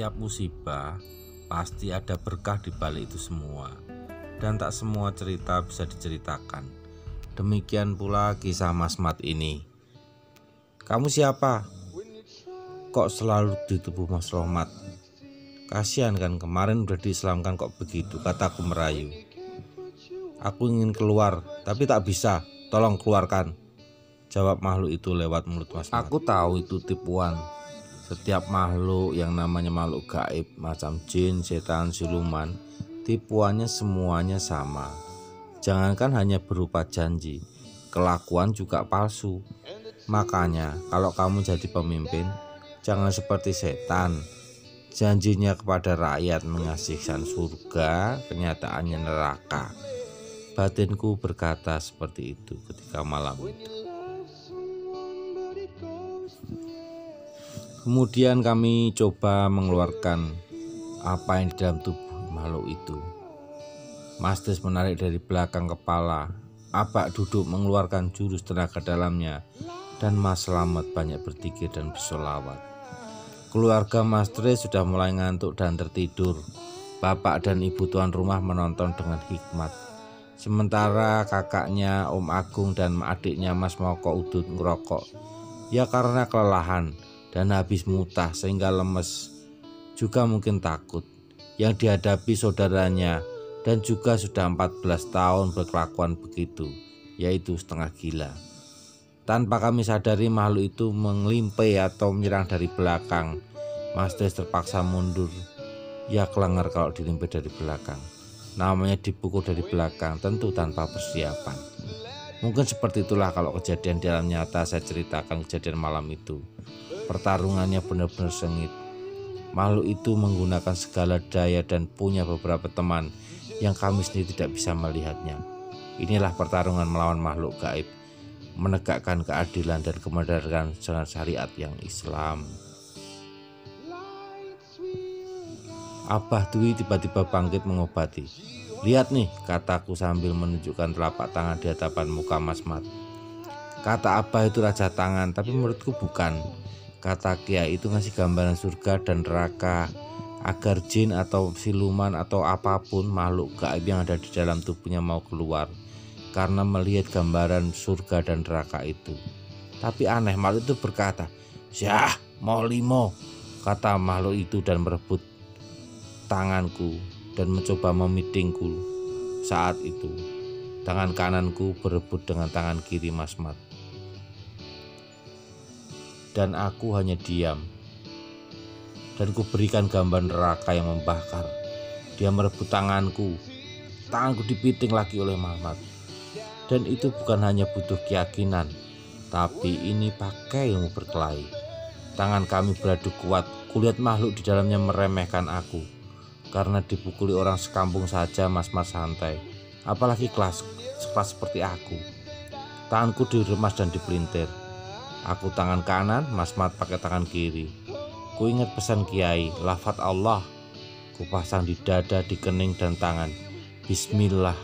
Setiap musibah pasti ada berkah di balik itu semua, dan tak semua cerita bisa diceritakan. Demikian pula kisah Mas Mat ini. Kamu siapa? Kok selalu di tubuh Mas Rohmat? Kasihan kan, kemarin udah diislamkan kok begitu, kataku merayu. Aku ingin keluar, tapi tak bisa, tolong keluarkan, jawab makhluk itu lewat mulut Mas Mat. Aku tahu itu tipuan. Setiap makhluk yang namanya makhluk gaib, macam jin, setan, siluman, tipuannya semuanya sama. Jangankan hanya berupa janji, kelakuan juga palsu. Makanya kalau kamu jadi pemimpin, jangan seperti setan. Janjinya kepada rakyat mengasihkan surga, kenyataannya neraka. Batinku berkata seperti itu ketika malam itu. Kemudian kami coba mengeluarkan apa yang di dalam tubuh makhluk itu. Mas Des menarik dari belakang kepala, Abak duduk mengeluarkan jurus tenaga dalamnya, dan Mas Slamet banyak berzikir dan bersolawat. Keluarga Mas Des sudah mulai ngantuk dan tertidur. Bapak dan ibu tuan rumah menonton dengan hikmat. Sementara kakaknya, Om Agung, dan adiknya Mas Moko Udut ngerokok. Ya karena kelelahan dan habis mutah sehingga lemes, juga mungkin takut yang dihadapi saudaranya, dan juga sudah 14 tahun berkelakuan begitu, yaitu setengah gila. Tanpa kami sadari makhluk itu mengelimpai atau menyerang dari belakang. Mas Des terpaksa mundur. Ya kelengar kalau dilimpai dari belakang, namanya dipukul dari belakang, tentu tanpa persiapan. Mungkin seperti itulah kalau kejadian di alam nyata saya ceritakan kejadian malam itu. Pertarungannya benar-benar sengit. Makhluk itu menggunakan segala daya dan punya beberapa teman yang kami sendiri tidak bisa melihatnya. Inilah pertarungan melawan makhluk gaib, menegakkan keadilan dan kebenaran dengan syariat yang Islam. Abah Dwi tiba-tiba bangkit mengobati. Lihat nih, kataku sambil menunjukkan telapak tangan di hadapan muka Mas Mat. Kata Abah itu raja tangan, tapi menurutku bukan. Kata Kiai itu ngasih gambaran surga dan neraka, agar jin atau siluman atau apapun makhluk gaib yang ada di dalam tubuhnya mau keluar, karena melihat gambaran surga dan neraka itu. Tapi aneh, makhluk itu berkata, "Syah, mau limo," kata makhluk itu, dan merebut tanganku dan mencoba memitingku. Saat itu tangan kananku berebut dengan tangan kiri Mas Mat, dan aku hanya diam. Dan ku berikan gambar neraka yang membakar. Dia merebut tanganku dipiting lagi oleh Muhammad. Dan itu bukan hanya butuh keyakinan, tapi ini pakai ilmu berkelahi. Tangan kami beradu kuat. Kulihat makhluk di dalamnya meremehkan aku. Karena dipukuli orang sekampung saja Mas-mas santai, apalagi kelas seperti aku. Tanganku diremas dan dipelintir. Aku tangan kanan, Mas Mat pakai tangan kiri. Ku ingat pesan Kiai, lafaz Allah. Ku pasang di dada, di kening dan tangan. Bismillah.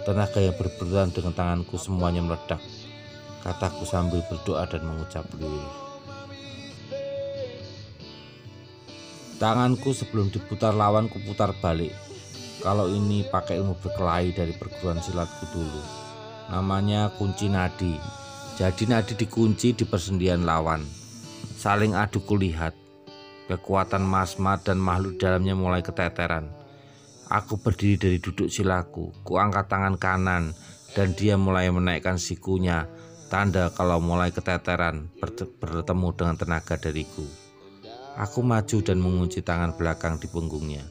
Tenaga yang berbenturan dengan tanganku semuanya meledak. Kataku sambil berdoa dan mengucap lirih. Tanganku sebelum diputar lawan ku putar balik. Kalau ini pakai ilmu berkelahi dari perguruan silatku dulu. Namanya kunci nadi. Jadi nadi dikunci di persendian lawan. Saling adu kulihat. Kekuatan Mas Mat dan makhluk dalamnya mulai keteteran. Aku berdiri dari duduk silaku. Kuangkat tangan kanan dan dia mulai menaikkan sikunya. Tanda kalau mulai keteteran bertemu dengan tenaga dariku. Aku maju dan mengunci tangan belakang di punggungnya.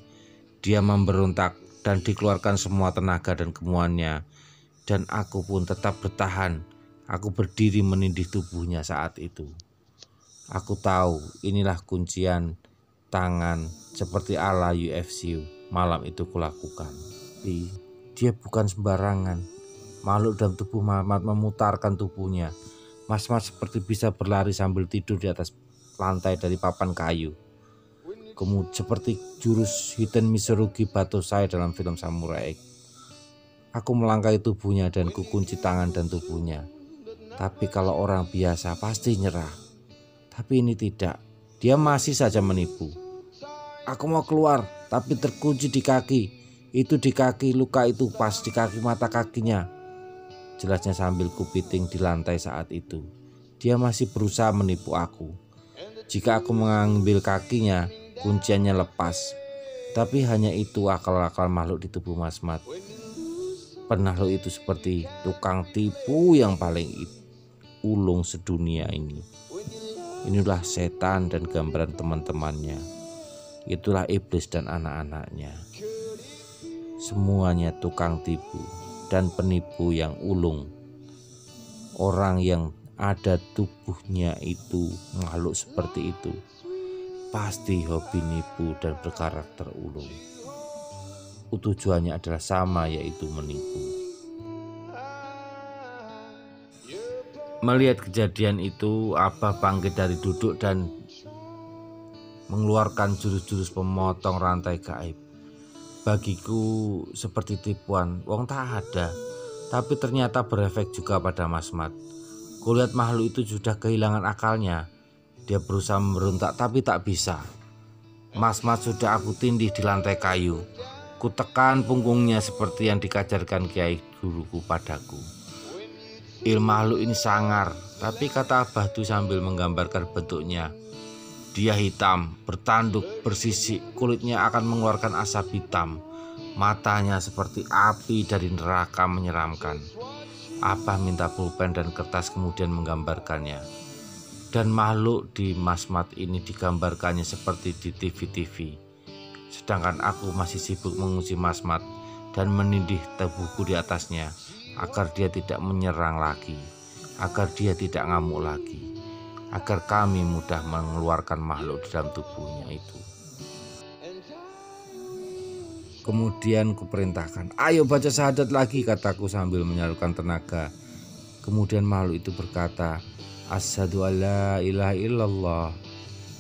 Dia memberontak dan dikeluarkan semua tenaga dan kemuannya. Dan aku pun tetap bertahan. Aku berdiri menindih tubuhnya saat itu. Aku tahu inilah kuncian tangan seperti ala UFC malam itu kulakukan. Tapi dia bukan sembarangan. Makhluk dalam tubuh Muhammad memutarkan tubuhnya. Mas Mat seperti bisa berlari sambil tidur di atas lantai dari papan kayu. Kemudian seperti jurus Hiten Miserugi Batosai dalam film Samurai X. Aku melangkahi tubuhnya dan kukunci tangan dan tubuhnya. Tapi kalau orang biasa pasti nyerah. Tapi ini tidak. Dia masih saja menipu. Aku mau keluar, tapi terkunci di kaki. Itu di kaki, luka itu pas di kaki mata kakinya. Jelasnya sambil kupiting di lantai saat itu. Dia masih berusaha menipu aku. Jika aku mengambil kakinya, kunciannya lepas. Tapi hanya itu akal-akal makhluk di tubuh Mas Mat. Penakhluk itu seperti tukang tipu yang paling ulung sedunia ini. Inilah setan dan gambaran teman-temannya. Itulah iblis dan anak-anaknya. Semuanya tukang tipu dan penipu yang ulung. Orang yang ada tubuhnya itu makhluk seperti itu pasti hobi nipu dan berkarakter ulung. Tujuannya adalah sama, yaitu menipu. Melihat kejadian itu, Abah bangkit dari duduk dan mengeluarkan jurus-jurus pemotong rantai gaib. Bagiku seperti tipuan, wong tak ada, tapi ternyata berefek juga pada Mas Mat. Kulihat makhluk itu sudah kehilangan akalnya. Dia berusaha memberontak tapi tak bisa. Mas Mat sudah aku tindih di lantai kayu. Kutekan punggungnya seperti yang dikajarkan kiai guruku padaku. Makhluk ini sangar, tapi kata Abah itu sambil menggambarkan bentuknya. Dia hitam, bertanduk, bersisik, kulitnya akan mengeluarkan asap hitam. Matanya seperti api dari neraka menyeramkan. Abah minta pulpen dan kertas kemudian menggambarkannya. Dan makhluk di Mas Mat ini digambarkannya seperti di TV-TV. Sedangkan aku masih sibuk menguji Mas Mat dan menindih tubuhku di atasnya agar dia tidak menyerang lagi, agar dia tidak ngamuk lagi, agar kami mudah mengeluarkan makhluk di dalam tubuhnya itu. Kemudian kuperintahkan, ayo baca syahadat lagi, kataku sambil menyalurkan tenaga. Kemudian makhluk itu berkata, asyhadu alla ilaha illallah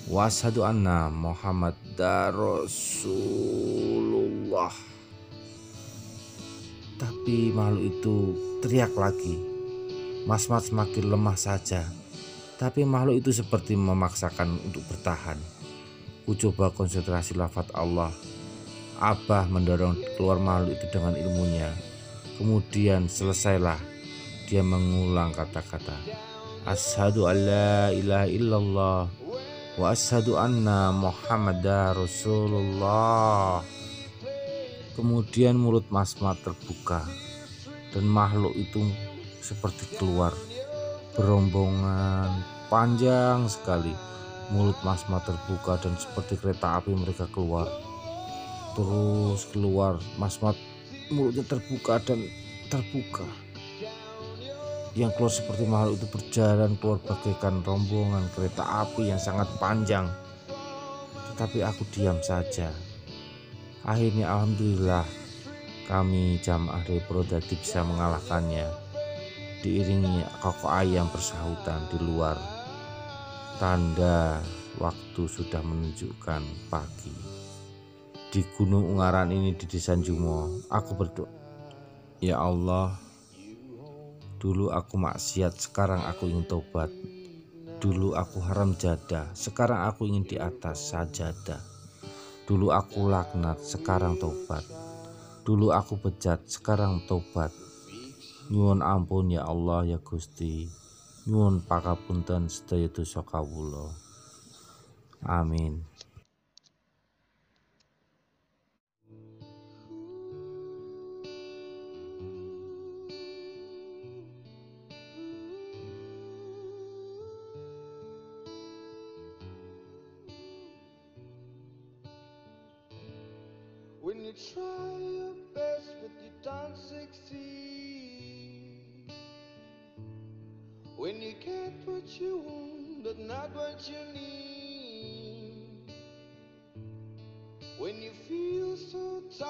wa asyhadu anna Muhammadar Rasulullah. Tapi makhluk itu teriak lagi. Mas Mat semakin lemah saja. Tapi makhluk itu seperti memaksakan untuk bertahan. Ku coba konsentrasi lafaz Allah. Abah mendorong keluar makhluk itu dengan ilmunya. Kemudian selesailah dia mengulang kata-kata, asyhadu alla ilaha illallah wa asyhadu anna Muhammadar Rasulullah. Kemudian mulut Mas Mat terbuka dan makhluk itu seperti keluar berombongan panjang sekali. Mulut Mas Mat terbuka dan seperti kereta api mereka keluar. Terus keluar, Mas Mat mulutnya terbuka dan terbuka. Yang keluar seperti makhluk itu berjalan keluar bagaikan rombongan kereta api yang sangat panjang. Tetapi aku diam saja. Akhirnya alhamdulillah kami jamaah dari Prodadi bisa mengalahkannya. Diiringi kokok ayam bersahutan di luar. Tanda waktu sudah menunjukkan pagi. Di Gunung Ungaran ini di Desa Jumo, aku berdoa, ya Allah, dulu aku maksiat, sekarang aku ingin tobat. Dulu aku haram jadah, sekarang aku ingin di atas sajadah. Dulu aku laknat, sekarang tobat. Dulu aku bejat, sekarang tobat. Nyuwun ampun ya Allah ya Gusti. Nyuwun pakapunten sedaya dosa kawula. Amin. When you try your best but you don't succeed, when you get what you want but not what you need, when you feel so tired